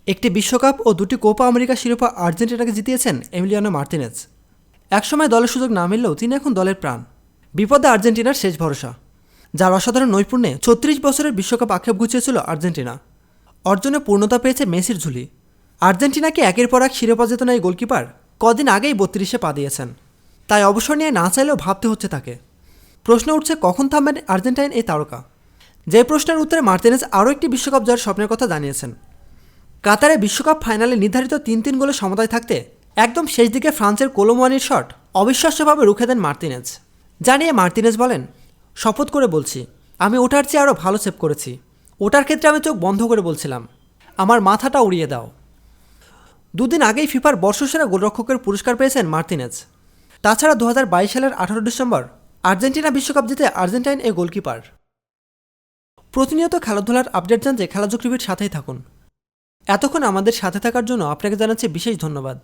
একটি বিশ্বকাপ ও দুটি কোপা আমেরিকা শিরোপা আর্জেন্টিনাকে জিতিয়েছেন এমিলিয়ানো মার্তিনেজ। একসময় দলের সুযোগ না মিললেও তিনি এখন দলের প্রাণ। বিপদে আর্জেন্টিনার শেষ ভরসা, যার অসাধারণ নৈপুণ্যে ৩৬ বছরের বিশ্বকাপ আক্ষেপ ঘুচিয়েছিল আর্জেন্টিনা। অর্জনে পূর্ণতা পেয়েছে মেসির ঝুলি। আর্জেন্টিনাকে একের পর এক শিরোপা জেতানো এই গোলকিপার কদিন আগেই ৩২-এ পা দিয়েছেন। তাই অবসর নিয়ে না চাইলেও ভাবতে হচ্ছে তাকে। প্রশ্ন উঠছে, কখন থামবেন আর্জেন্টাইন এই তারকা? যে প্রশ্নের উত্তরে মার্তিনেজ আরও একটি বিশ্বকাপ জয়ের স্বপ্নের কথা জানিয়েছেন। কাতারে বিশ্বকাপ ফাইনালে নির্ধারিত ৩-৩ গোলের সমতায় থাকতে একদম শেষ দিকে ফ্রান্সের কোলোমুয়ানির শট অবিশ্বাস্যভাবে রুখে দেন মার্তিনেজ। জানিয়ে মার্তিনেজ বলেন, শপথ করে বলছি, আমি ওটার চেয়ে আরও ভালো সেভ করেছি। ওটার ক্ষেত্রে আমি চোখ বন্ধ করে বলছিলাম, আমার মাথাটা উড়িয়ে দাও। দুদিন আগেই ফিফার বর্ষসেরা গোলরক্ষকের পুরস্কার পেয়েছেন মার্তিনেজ। তাছাড়া ২০২২ সালের ১৮ ডিসেম্বর আর্জেন্টিনা বিশ্বকাপ জিতে আর্জেন্টাইন এই গোলকিপার। প্রতিনিয়ত খেলাধুলার আপডেট জানতে খেলাযোগ টিভির সাথেই থাকুন। এতক্ষণ আমাদের সাথে থাকার জন্য আপনাকে জানাচ্ছি বিশেষ ধন্যবাদ।